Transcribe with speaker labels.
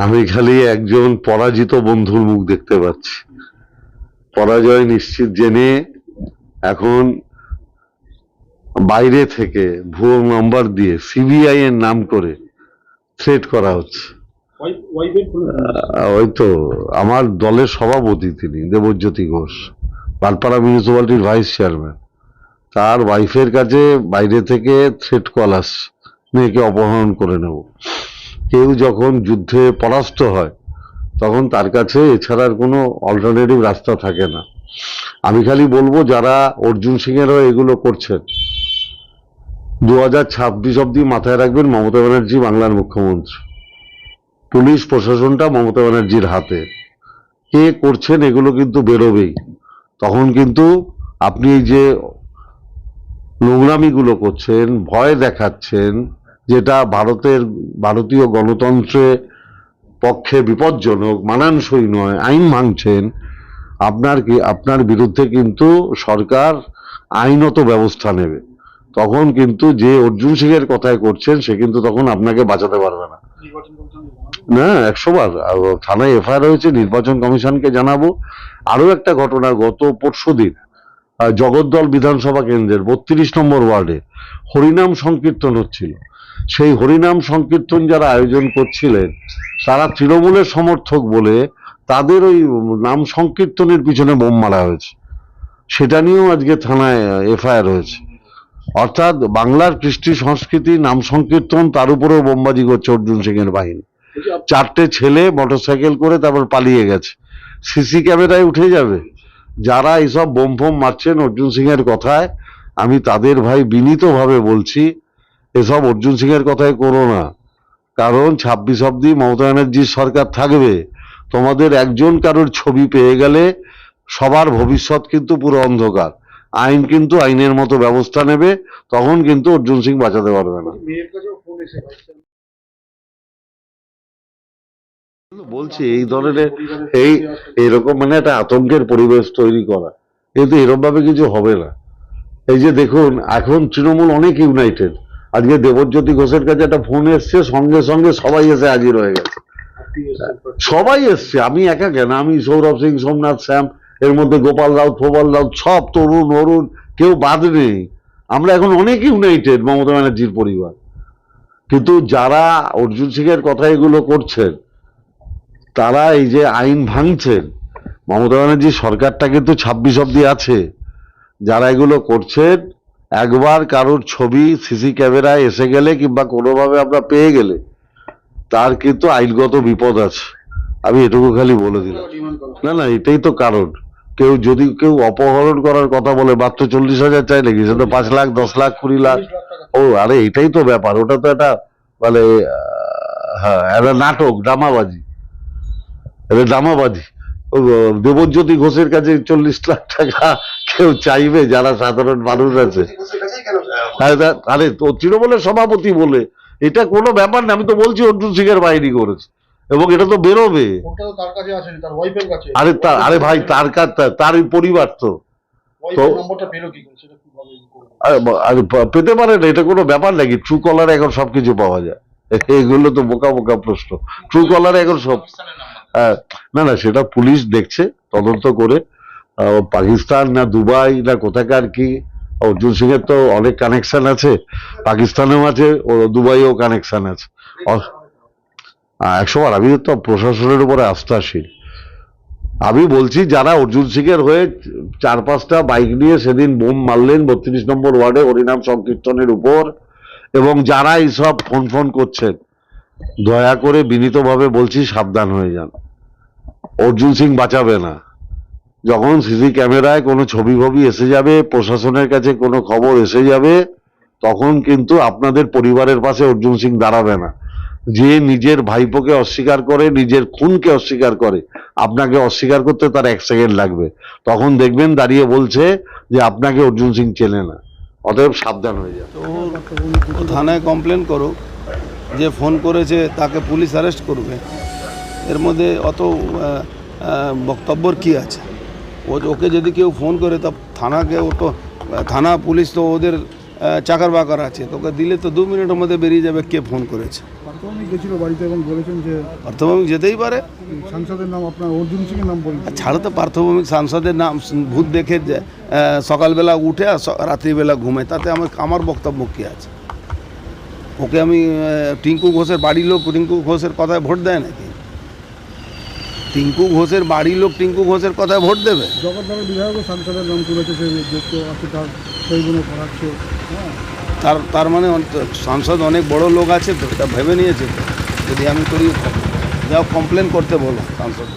Speaker 1: আমি খালি একজন পরাজিত বন্ধুর মুখ দেখতে পাচ্ছি। পরাজয় নিশ্চিত জেনে এখন বাইরে থেকে ভুয়ো নাম্বার দিয়ে সিবিআই এর নাম করে থ্রেট করা হচ্ছে। ওই তো আমার দলের সভাপতি, তিনি দেবজ্যোতি ঘোষ, পালপাড়া মিউনিসিপ্যালিটির ভাইস চেয়ারম্যান, তার ওয়াইফের কাছে বাইরে থেকে থ্রেট কল আসছে, মেয়েকে অপহরণ করে নেব। কেউ যখন যুদ্ধে পরাস্ত হয় তখন তার কাছে এছাড়ার কোনো অল্টারনেটিভ রাস্তা থাকে না। আমি খালি বলবো, যারা অর্জুন সিং এরও এগুলো করছেন, 2026 অব্দি মাথায় রাখবেন মমতা ব্যানার্জি বাংলার মুখ্যমন্ত্রী, পুলিশ প্রশাসনটা মমতা ব্যানার্জির হাতে। কে করছেন এগুলো কিন্তু বেরোবেই। তখন কিন্তু আপনি এই যে নোংরামিগুলো করছেন, ভয় দেখাচ্ছেন, যেটা ভারতীয় গণতন্ত্রে পক্ষে বিপজ্জনক, মানানসই নয়, আইন ভাঙছেন, আপনার বিরুদ্ধে কিন্তু সরকার আইনত ব্যবস্থা নেবে। তখন কিন্তু যে অর্জুন সিং এর কথায় করছেন সে কিন্তু তখন আপনাকে বাঁচাতে পারবে না। না, 100 বার থানায় এফআইআর হয়েছে, নির্বাচন কমিশনকে জানাবো। আরো একটা ঘটনা, গত পরশুদিন জগদ্দল বিধানসভা কেন্দ্রের 32 নম্বর ওয়ার্ডে হরিনাম সংকীর্তন হচ্ছিল। সেই হরিনাম সংকীর্তন যারা আয়োজন করছিলেন তারা তৃণমূলের সমর্থক বলে তাদের ওই নাম সংকীর্তনের পিছনে বোম মারা হয়েছে। সেটা নিয়েও আজকে থানায় এফআইআর হয়েছে। অর্থাৎ বাংলার কৃষ্টি সংস্কৃতি, নাম সংকীর্তন, তার উপরেও বোমবাজি করছে অর্জুন সিং এর বাহিনী। 4টে ছেলে মোটরসাইকেল করে তারপর পালিয়ে গেছে, সিসি ক্যামেরায় উঠে যাবে। যারা এইসব বোম ফোম মারছেন অর্জুন সিং এর কথায়, আমি তাদের ভাই বিনীতভাবে বলছি, এসব অর্জুন সিং এর কথায় করো না। কারণ 26 অব্দি মমতা ব্যানার্জির সরকার থাকবে। তোমাদের একজন কারোর ছবি পেয়ে গেলে সবার ভবিষ্যৎ কিন্তু পুরো অন্ধকার। আইন কিন্তু আইনের মতো ব্যবস্থা নেবে, তখন কিন্তু অর্জুন সিং বাঁচাতে পারবে না। বলছি এই ধরনের এইরকম মানে একটা আতঙ্কের পরিবেশ তৈরি করা, কিন্তু এরকম ভাবে কিছু হবে না। এই যে দেখুন, এখন তৃণমূল অনেক ইউনাইটেড। আজকে দেবজ্যোতি ঘোষের কাছে একটা ফোন এসছে, সঙ্গে সঙ্গে সবাই এসে হাজির হয়ে গেছে। সবাই এসছে, আমি একা কেন, আমি সৌরভ সিং, সোমনাথ, শ্যাম, এর মধ্যে গোপাল রাউত, ফোপাল রাউত, সব, তরুণ, অরুণ, কেউ বাদ নেই। আমরা এখন অনেক ইউনাইটেড, মমতা ব্যানার্জির পরিবার। কিন্তু যারা অর্জুন সিং এর কথা এগুলো করছেন, তারা এই যে আইন ভাঙছেন, মমতা ব্যানার্জির সরকারটা কিন্তু 26 অব্দি আছে। যারা এগুলো করছেন, একবার কারোর ছবি সিসি ক্যামেরায় এসে গেলে কিংবা কোনোভাবে আমরা পেয়ে গেলে তার কিন্তু আইনগত বিপদ আছে। আমি এটুকু খালি বলে দিলাম। না, এটাই তো কারণ। যদি কেউ অপহরণ করার কথা বলে, মাত্র 40,000 চাই নাকি? সে তো 5 লাখ, 10 লাখ, 20 লাখ। ও আরে, এটাই তো ব্যাপার। ওটা তো একটা মানে হ্যাঁ, একটা নাটক, ড্রামাবাজি। এটা ড্রামাবাজি। দেবজ্যোতি ঘোষের কাছে 40 লাখ টাকা কেউ চাইবে? যারা সাধারণ মানুষ আছে। আরে তো তৃণমূলের সভাপতি বলে এটা কোনো ব্যাপার না। আমি তো বলছি অর্জুন সিং এর বাহিনী করেছে, এবং এটা তো বেরোবে। আরে ভাই, তার কাছে, তার পরিবার তো পেতে পারে না, এটা কোনো ব্যাপার নাকি? ট্রু কলারে এখন সবকিছু পাওয়া যায়। এগুলো তো বোকা বোকা প্রশ্ন। ট্রু কলারে এখন সব। না, সেটা পুলিশ দেখছে তদন্ত করে। পাকিস্তান না দুবাই না কোথাকার কি, অর্জুন সিং এর তো অনেক কানেকশন আছে, পাকিস্তানেও আছে, ও দুবাইও কানেকশন আছে। 100 বার। আমি তো প্রশাসনের উপরে আস্থাশীল। আমি বলছি, যারা অর্জুন সিং এর হয়ে 4-5টা বাইক নিয়ে সেদিন বোম মারলেন 32 নম্বর ওয়ার্ডে হরিনাম সংকীর্তনের উপর, এবং যারা এইসব ফোন করছেন, দয়া করে বিনীতভাবে বলছি, সাবধান হয়ে যান। অর্জুন সিং বাঁচাবে না। যখন সিসি ক্যামেরায় কোনো ছবি এসে যাবে, প্রশাসনের কাছে কোনো খবর এসে যাবে, তখন কিন্তু আপনাদের পরিবারের পাশে অর্জুন সিং দাঁড়াবে না। যে নিজের ভাইপোকে অস্বীকার করে, নিজের খুনকে অস্বীকার করে, আপনাকে অস্বীকার করতে তার 1 সেকেন্ড লাগবে। তখন দেখবেন দাঁড়িয়ে বলছে যে আপনাকে অর্জুন সিং চেনে না। অতএব সাবধান হয়ে যান।
Speaker 2: তো থানায় কমপ্লেন করো, যে ফোন করেছে তাকে পুলিশ অ্যারেস্ট করবে। এর মধ্যে অত বক্তব্যর কি আছে? ওকে যদি কেউ ফোন করে তা থানাকে, ও তো থানা পুলিশ তো ওদের চাকর বাকর আছে, তোকে দিলে তো 2 মিনিটের মধ্যে বেরিয়ে যাবে কে ফোন করেছে।
Speaker 3: প্রাথমিক গেছিল বাড়িতে এবং বলেছেন যে
Speaker 2: পার্থভৌমিক যেতেই পারে।
Speaker 3: সাংসদের নাম আপনার অর্জুন সিংয়ের নাম বলেন।
Speaker 2: আর ছাড়ো তো, পার্থভৌমিক সাংসদের নাম ভূত দেখে সকালবেলা উঠে আর রাত্রিবেলা ঘুমে, তাতে আমার বক্তব্য কী আছে? ওকে আমি টিঙ্কু ঘোষের বাড়ির লোক টিঙ্কু ঘোষের কথায় ভোট দেয় নাকি? টিঙ্কু ঘোষের বাড়ির লোক টিঙ্কু ঘোষের কথায় ভোট দেবে?
Speaker 3: জগদ্দলের বিধায়কও সাংসদের নাম তুলেছে, সে যুক্ত আছে, তার সেই গুণে করাচ্ছে। হ্যাঁ,
Speaker 2: তার মানে সাংসদ অনেক বড় লোক আছে তো, এটা ভেবে নিয়েছে তো। যদি আমি করি, যাও কমপ্লেন করতে বলো সাংসদ।